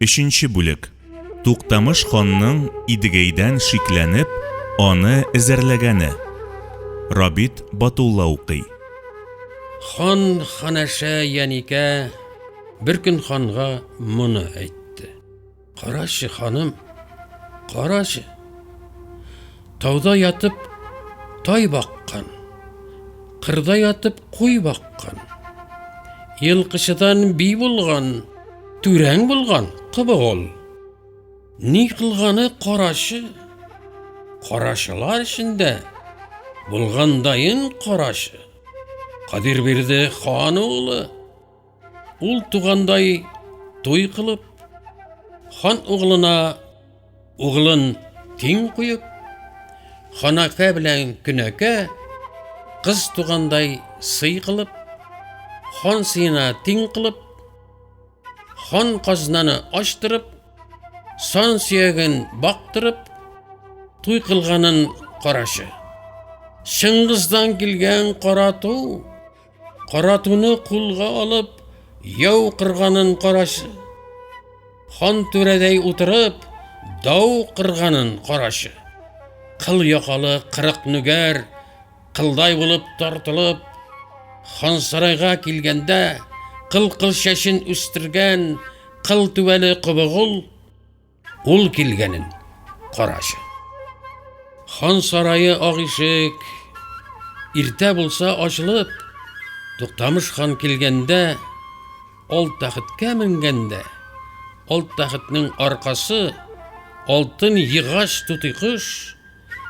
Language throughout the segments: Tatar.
Өченче бүлек. Туктамыш ханның Идегәйдән шикләнеп, аны эзәрләгәне. Рабит Батулла укый. Хан Ханәшә Яникә bir gün ханга моны әйтте. Карашы, ханым, карашы. Тауда ятып тай баккан, кырда ятып куй баккан. Йылкышыдан бий булган, түрәң булган кыбы ул. Ни кылганы карашы. Карашылар эчендә булгандайын карашы. Кадир бирде хан оглы. Ул тугандай той кылып, хан оглына оглын тиң куеп, ханакә белән күнәкә кыз тугандай сый кылып, хан сыйына тиң кылып, хан казнаны ачтырып, сан сөяген бактырып, туй кылганын карашы. Шыңгыздан килгән карату, каратуны кулга алып, яу кырганын карашы. Хан түрәдәй утырып, дау кырганын карашы. Кыл якалы 40 нүгәр, кылдай булып тартылып, хан сарайга килгәндә, кыл шәшен үстергән, кыл түбәле кыбыгыл, ул килгәнен карашы. Хан сарайы ак ишек, иртә булса ачылып, Туктамыш хан килгәндә, ал тәхеткә менгәндә, ал тәхетнең аркасы алтын йыгач тутыйкыш,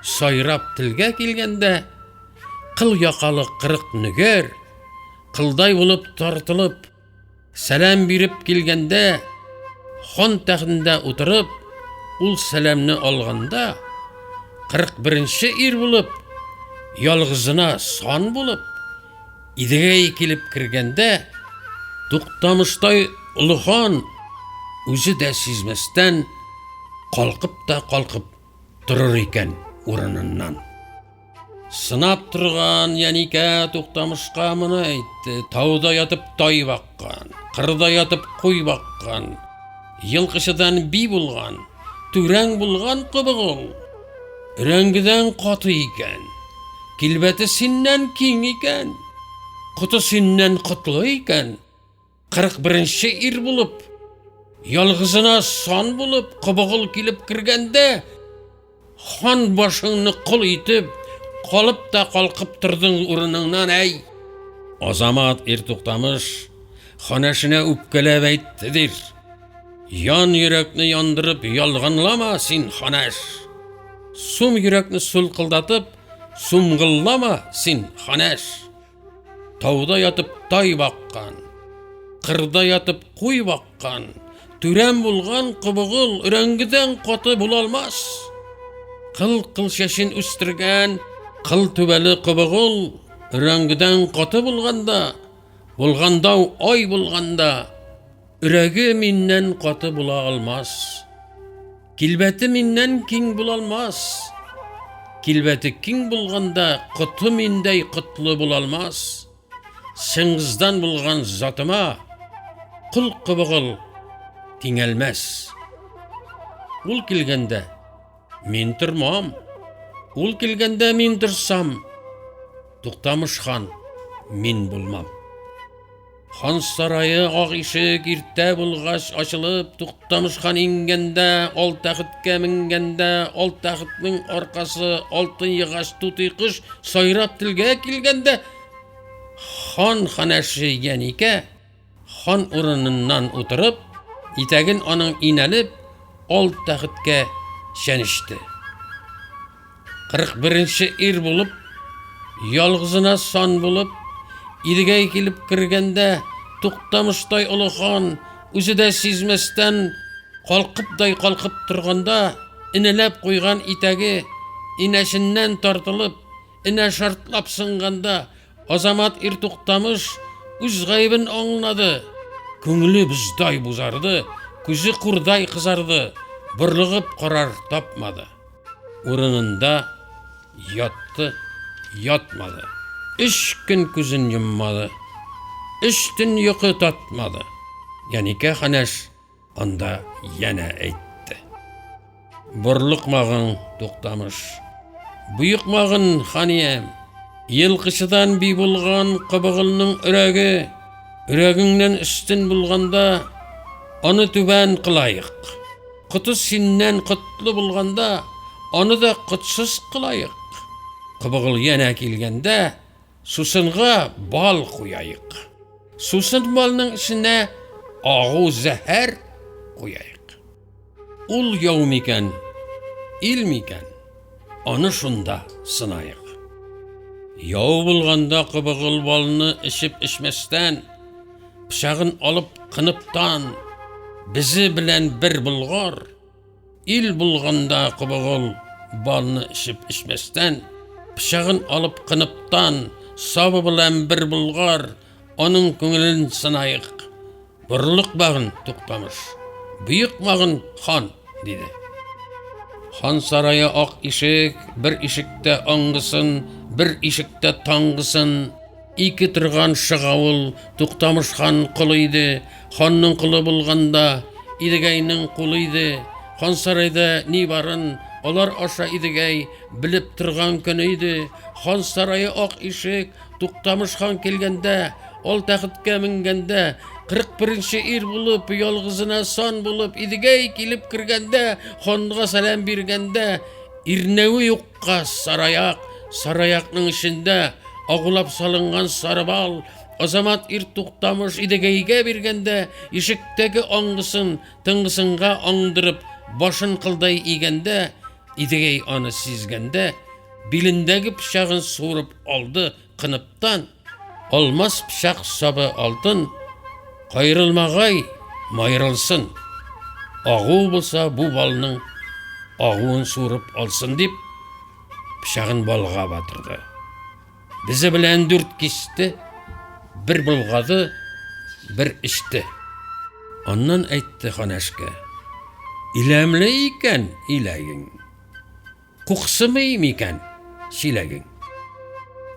сайрап телгә килгәндә, кыл якалы 40 нүгәр, кылдай булып тартылып, сәлам биреп килгәндә, хан тәхтендә утырып, ул сәламны алганда, 41-нче ир булып, ялгызына сан булып, Идегәй килеп кергәндә, Туктамыштай улы хан үзе дә сизмәстән калкып торыр икән урыныннан. Сынап торган Яникә Туктамышка моны әйтте. Тауда ятып тай баккан, кырда ятып куй баккан, йылкышыдан бий булган, түрәң булган кыбыгыл. Рәңгедән каты икән, килбәте синнән киң икән, куты синнән кытлы икән, 41-нче ир булып, ялгызына сан булып, кыбыгыл килеп кергәндә, хан башыңны кул итеп, калып та калкып тордың урыныңнан, әй. Азамат ир Туктамыш Ханәшенә үпкәләп әйттедер. Ян йөрәкне яндырып ялганлама син, Ханәш. Сум йөрәкне сулкылдатып, сумгыллама син, Ханәш. Тауда ятып тай баккан, кырда ятып куй баккан, түрәм булган кыбыгыл рәңгедән каты була алмас. Кыл шәшен үстергән, кыл түбәле кыбыгыл рәңгедән каты булганда, булгандау ай булганда, үрәге миннән каты була алмас. Килбәте миннән киң була алмас. Килбәте киң булганда, кыты миндәй кытлы була алмас. Шыңгыздан булган затыма, кыл кыбыгыл тиңәлмәс. Ул килгәндә мин тормам. Ул килгәндә мин торсам, Туктамыш хан мин булмам. Хан сарайы ак ишек иртә булгач ачылып, Туктамыш хан ингәндә, ал тәхеткә менгәндә, ал тәхетнең аркасы алтын йыгач тутыйкыш сайрап телгә килгәндә, хан Ханәше Яникә хан урыныннан утырып, итәген аның инәлеп, ал тәхеткә шәнеште. 41-нче ир булып, ялгызына сан булып, Идегәй килеп кергәндә, Туктамыштай улы хан үзе дә сизмәстән калкып торганда, инәләп куйган итәге инәшеннән тартылып, инә шартлап сынганда, Азамат ир Туктамыш үз гаебен аңлады. Күңеле буздай бузарды, күзе курдай кызарды, бырлыгып карар тапмады. Урынында ятты, ятмады. 3 gün күзен йоммады. 3 төн йокы татмады. Яникә Ханәш Анда yana әйтте. Бұрлықмағын Туқтамыш, бұйықмағын ханием, елқышыдан би болған қыбығылның үрәгіңнен үстін болғанда, оны түбән қылайық. Құты синнен құтлы болғанда, оны да құтсыз қылайық. Қыбығыл yana келгенде, сусынға бал қойайық. Сусын балның ішіне ағу зәһәр қойайық. Ул яу мекен, ил мекен, оны шунда сынайық. Яу болғанда қыбығыл балны ішіп-ішместен, пышағын алып қыныптан, bizi bilen bir bulgar, il bulganda qıbığıl balını işip içmesden, pişağın alıp qınıptan, sabı bilen bir bulgar, onun köngülün sınayıq. Burluk bağın Tuqtamış, büyük bağın xan, dedi. Xan sarayı ak işik, bir işikte angısın, bir işikte tangısın, İki тұрған шығауыл Туқтамыш хан құлıydı. Ханның құлы болғанда Идігейнің құлıydı. Хан сарайда не барын, олар аша Идігей біліп тұрған күнүйді. Хан сарайы ақ ишек, Туқтамыш хан келгенде, ол тәхітке мінгенде, 41-ші ир болып, ялғызына сан болып, Идігей келіп кіргенде, ханға сәлем бергенде, ирнеуі юққа сараяқның ішінде, Ağulap salıngan sarıbal, Azamat ir Tuqtamış Idegeyge birgende, işikteki angısın, tıngısınga angdırıp, başın kılday igende, Idegey anı sizgende, bilindeki pişağın sorup aldı kınıptan, olmaz pişak sabı altın, kayrılmağay mayrılsın, Ağu bulsa bu balının, ağuun sorup alsın deyip, pişağın balga batırdı. Bizi bilen 4 kişti, bir bulgadı, bir içti. Ondan aytdı xanaşka, ilemli iken ilegin, kuqsımıyım iken şilegin.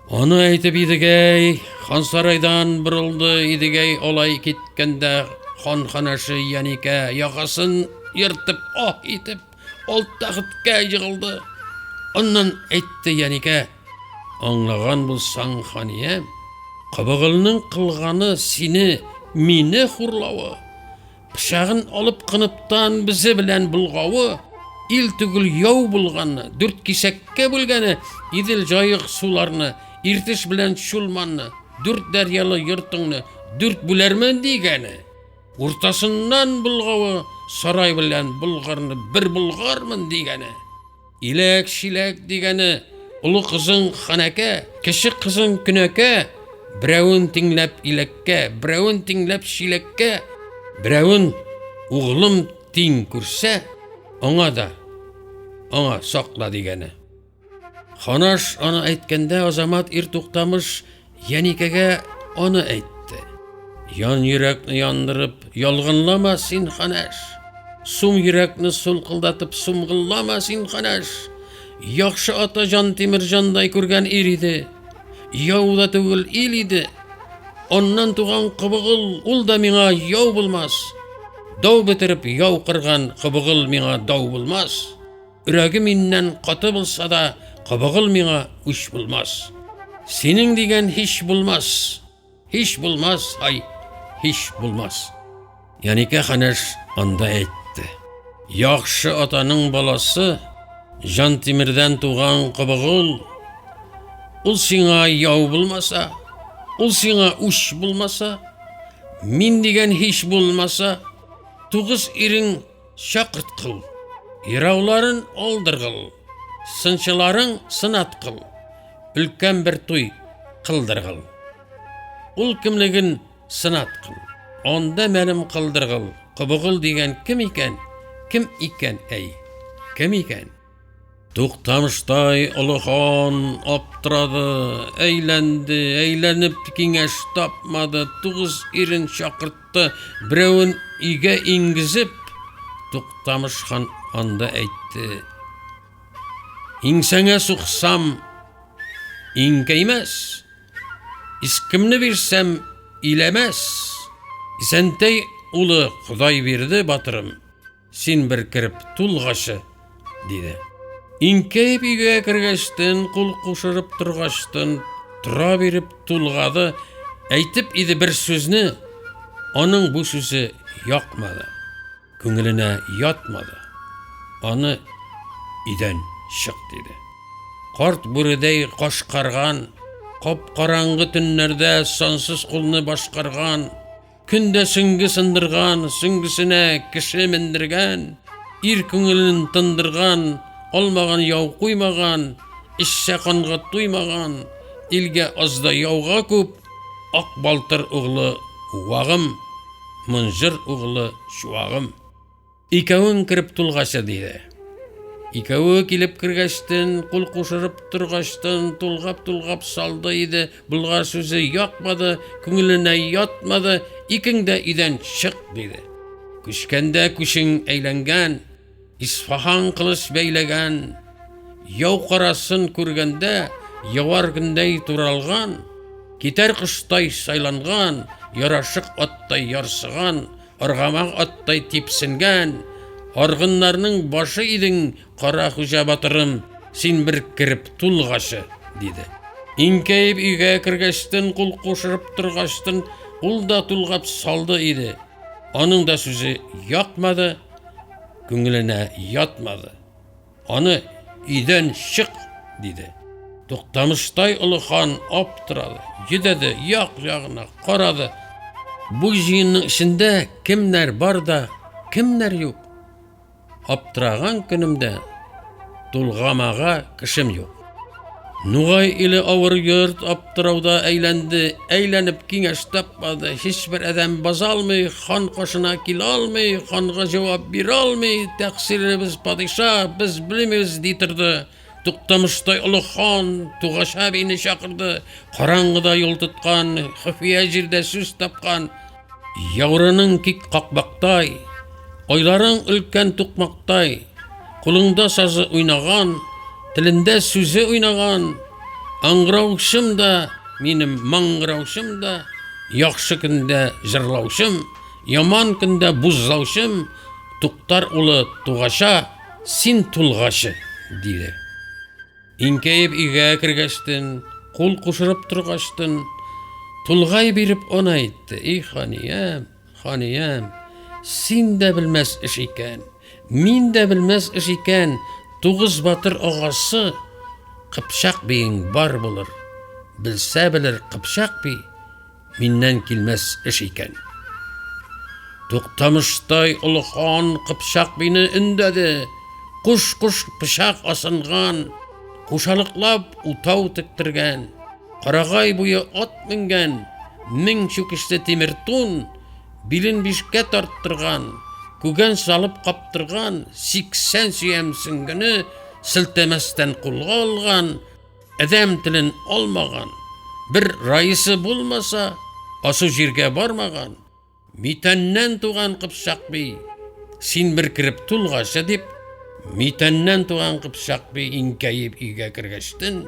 Onu aytıp Idegey, xan saraydan bırıldı, Idegey olay kitkende, xanaşı yanike, yaxasın yırtıp, itip, ol taxıtka yığıldı. Ondan aytdı yanike, Anlağan bulsan xaniyem, Qıbığılının qılğanı seni, meni hurlağı, Pışağın alıp qınıptan bizi bilen bulgağı, il tügül yav bulganı, 4 kisekke bulganı, idil jayıq sularını, irtiş bilen şulmanı, 4 deryalı yırtını, 4 bulermen degeni, ortasından bulgağı, saray bilen bulgarını bir bulgarmın degeni, ilek şilek degeni, Ulu kızın xanake, kişi kızın küneke, Biravun tinglep ilekke, biravun tinglep şilekke, biravun oğlum ting kurse, ona sakla degeni. Xanaş onu aytkende Azamat ir Tuqtamış Yanikege onu aytdı. Yan yürekni yandırıp yalgınlama sin xanaş. Sum yürekni sulqıldatıp sumgıllama sin xanaş. Yaxşı ata Jan Timirjanday көрген ир иде. Яу да түгіл ил иде. Ondan туған Qıbığıl, ул да миңа яу булмас. Дау бітіріп яу қырған Qıbığıl миңа дау булмас. Үрәгі миннен қаты булса да Qıbığıl миңа үш булмас. Сенің деген хиш булмас. Хиш булмас, ай, хиш булмас. Янике xanaş анда әйтті. Yaxşı атаның баласы Jan Timirden tuğan Qıbığıl, ul sina yav bulmasa, ul sina uş bulmasa, min degen hiç bulmasa, tuğız irin şakırt kıl, iravların aldırgıl, sınçıların sınat kıl, ülken bir tuy kıldırgıl. Ul kimligin sınat kıl, onda benim kıldırgıl, Qıbığıl degen kim iken ey, kim iken? Tuqtamıştay ulu xan aptıradı, eylenip kengeş tapmadı, tuğuz irin şakırttı, biravun ige ingizip, Tuqtamış xan anda aytdı. İnsene suqsam, inkeymez, iskimni versem ilemez, isentey улы Құдай берді, батырым, сен бір кіріп тұлғашы, деді. Инкейіп үйге кіргештін, құл қушырып тұрғаштын, тұра беріп тұлғады, әйтіп еді бір сөзні, оның бұл сөзі яқмады, көңіліне ятмады. Аны үйден шық, деді. Қарт бүрідей қашқарған, қап-қараңғы түнлерде сансыз құлны башқарған, күнде сүңгі сындырған, сүңгісіне кіші міндірген, ир көңілін тындырған, олмаған яу қоймаған, ішше қанға туймаған, елге азда яуға көп, ақ балтыр ұғлы уағым, мұнжыр ұғлы шуағым. Икәуін кіріп тұлғашы, дейді. Икәуі келіп кіргештін, құл қушырып тұрғаштын, тұлғап салды еді, бұлға сөзі яқмады, көңіліне ятмады, икіңді үйден шық, дейді. Күшкенде күшің әйленген, Исфахан қылыш бәйлеген, яу қарасын көргенде, яуар күндей туралған, кетер құштай сайланған, ярашық аттай ярсыған, арғамақ аттай тепсінген, арғынларының башы едің, қара құжа батырым, сен бір кіріп тұлғашы, деді. Инкейіп үйге кіргештін, құл қошырып тұрғаштын, ұл да тұлғап салды еді. Оның да сөзі яқмады, көңіліне ятмады. Аны үйден шық, деді. Тоқтамыштай ұлы хан аптырады, едеді, яқ-жағына қарады. Бұл жиынның ішінде кімнер бар да, кімнер yok. Аптыраған күнімде тұлғамаға кішім yok. Нуғай илі ауыр йұрт аптырауда әйленді, әйленіп кеңеш таппады. Hiçbir әдәм база алмай, хан қашына кел алмай, ханға жауап бер алмай, тәқсіріміз падиша, біз білеміз дейтірді. Тоқтамыштай ұлы хан туғаша бейні шақырды, қараңғыда yol тұтқан, құфия жерде сөз тапқан. Яурының кек қақбақтай, ойларың үлкен тұқмақтай, қолыңда сазы ойнаған, тілінде сөзі ойнаған, аңғыраушым да, менің маңғыраушым да, яқшы күнде жырлаушым, яман күнде бұзлаушым, тұқтар ұлы туғаша, сен тұлғашы, дейді. Инкейіп үйге кіргештін, қол қушырып тұрғаштын, тұлғай беріп оны айтты. Ей ханиям, ханиям, сен де білмәс іш екен, мен де білмәс іш екен, Туғыз батыр ағасы Қыпшақ бейін бар болыр. Білсә білір Қыпшақ бей, меннен келмәс іш екен. Тоқтамыштай ұлы хан Қыпшақ бейні үндеді. Құш-құш пышақ асынған, қушалықлап ұтау тіктірген, қарағай бұйы ат мінген, мың шөкішті темір тон, билін бишке тарттырған, көген салып қаптырған, 80 сүйем сүңгіні сілтеместен қолға алған, әдәм тілін алмаған, бір райысы болмаса, асу жерге бармаған, Митәннен туған Қыпшақ бей, сен бір кіріп тұлғашы деп, Митәннен туған Қыпшақ бей инкейіп үйге кіргештін,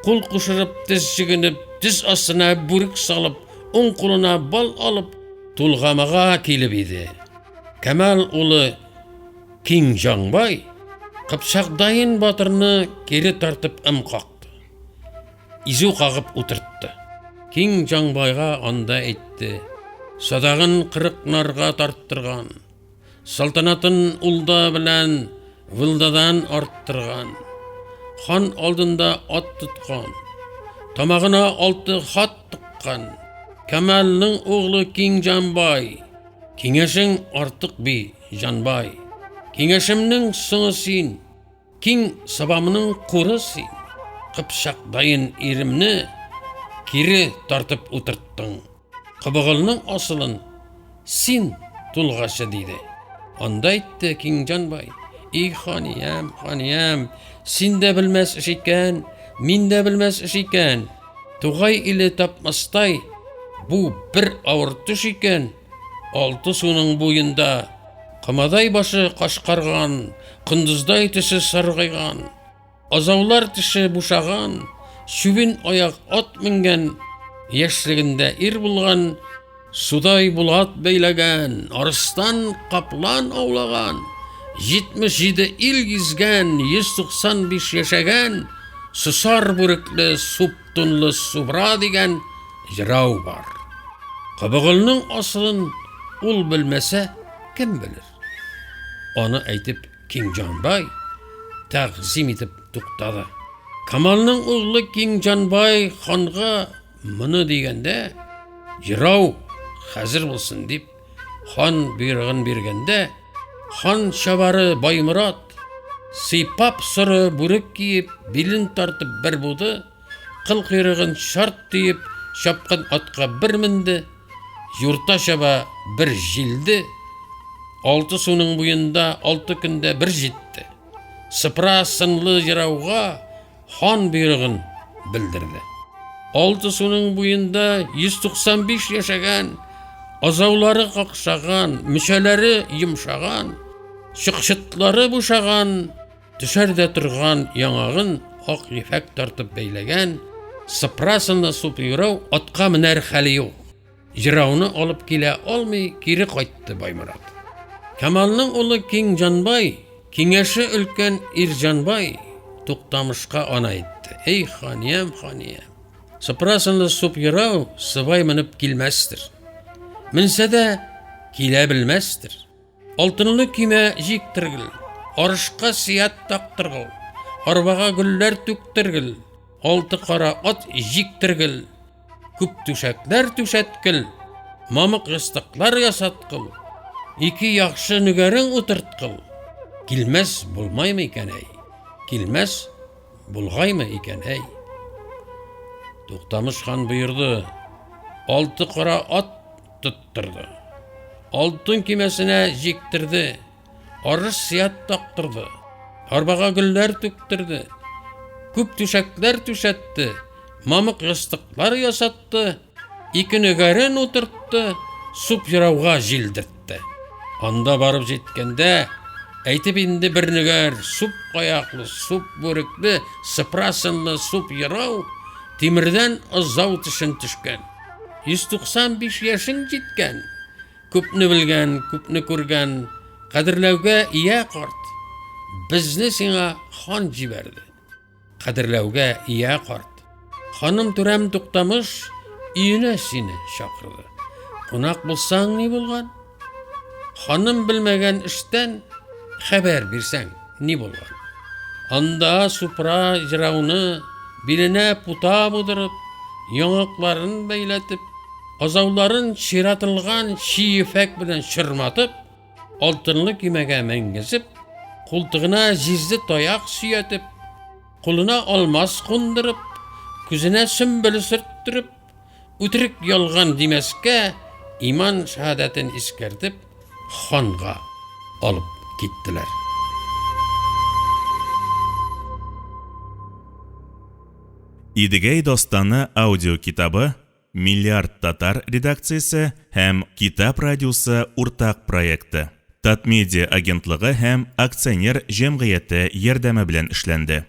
қол құшырып, тіз жүгініп, тіз астына бүрік салып, оң қолына бал алып, тұлғамаға келіп еді. Кәмәл ұлы Кең Жаңбай Қыпшақ дайын батырны кері тартып ым қақты. Изу қағып отыртты. Кең Жаңбайға анда етті. Садағын қырық нарға тарттырған. Салтанатын ұлда білән вылдадан арттырған. Хан алдында ат тұтқан. Тамағына 6 хат тұққан. Кәмәлінің оғлы Кең Жаңбай. Кеңешің артық бей Жанбай. Кеңешімнің сыңы сен, кең сабамының қоры сен. Қыпшақ дайын ерімні кері тартып отырттың. Қыбығылының асылын сен тұлғашы дейді. Анда айтты Кең Жанбай. Ей ханиям, ханиям, сен де білмәс іш екен, мен де білмәс іш екен. Туғай илі тапмастай, бұл бір ауыр түш екен. 6 суның бойында қымадай башы қашқарған, құндыздай тіші сарғайған, азаулар тіші бушаған, шүбін аяқ ат мінген, ешлігінде ер болған, Судай булат бәйләгән, арыстан каплан аулаган, 77 ил гизгән, 195 яшәгән, сусар бүрекле, суптунлы Субра дигән җырау бар. Кыбыгылның асылын ул белмәсә, кем белер? Аны әйтеп Киңҗанбай тәгъзим итеп туктады. Камалның углы Киңҗанбай ханга моны дигәндә, җырау хәзер булсын дип хан буйрыгын биргәндә, хан чабары Байморат сыйпап соры бүрек киеп, билен тартып бер буды, кыл койрыгын шарт тиеп, чапкан атка бер менде, юрта чаба бер җилде, 6 суның буенда 6 көндә бер җитте. Сыпра сынлы җырауга хан буйрыгын белдерде. 6 суның буенда 195 яшәгән, азаулары какшаган, мишәләре йомшаган, чыкчытлары бушаган, төшәрдә торган яңагын ак ефәк тартып бәйләгән, сыпрасында супйырау атка менәр хәле юк. Җырауны алып килә алмый, кире кайтты Байморат. Камалның улы Киңҗанбай, киңәше өлкән Ирҗанбай Туктамышка ана әйтте. Эй ханиям, ханиям, сыпрасында супйырау сыбай менеп килмәстер. Менсә дә килә белмәстер. Алтынлы кимә җиктергел, арышка сият тактыргыл, арбага гөлләр түктергел, 6 кара ат җиктергел, күп түшәкләр түшәткел, мамык ыстыклар ясаткыл, 2 яхшы нүгәрең утырткыл. Килмәс булмаймы икән әй? Килмәс булгаймы икән әй? Туктамыш хан боерды, 6 кара ат туттырды. Алтын кимәсенә җиктирде, арыш сият тактырды, арбага гөлләр түктирде, күп түшәкләр түшәтте, мамык ястыклар ясатты, 2 нүгәрен утыртты, суп җырауга җилдертте. Анда барып җиткәндә, әйтеп инде бер нүгәр, суп каяклы, суп бүрекле, сыпрасынлы суп җырау тимердән азау тишен төшкән. 195 яшен җиткән. Күпне белгән, күпне күргән, кадерләүгә ия карт. Безне сиңа хан җибәрде. Кадерләүгә ия карт. Ханым Түрәм Туктамыш өенә сине чакырды. Кунак булсаң ни булган? Ханым белмәгән эштән хәбәр бирсәң ни булган? Анда Супра җырауны биленә пута будырып, яңакларын бәйләтеп, азауларын чиратылган чиефәк белән чырматып, алтынлы кимәгә мәңгезеп, култыгына җизде таяк сөятеп, кулына алмас кундырып, күзенә сөмбел сөрттүреп, үтерек ялган димәскә, иман шahadәтен искәртеп, ханга алып киттеләр. Идегәй дастаны аудио китабы Миллиард татар редакциясе һәм Китап радиосы уртак проекты. Татмедиа агентлыгы һәм акционер җәмгыяте ярдәме белән эшләнде.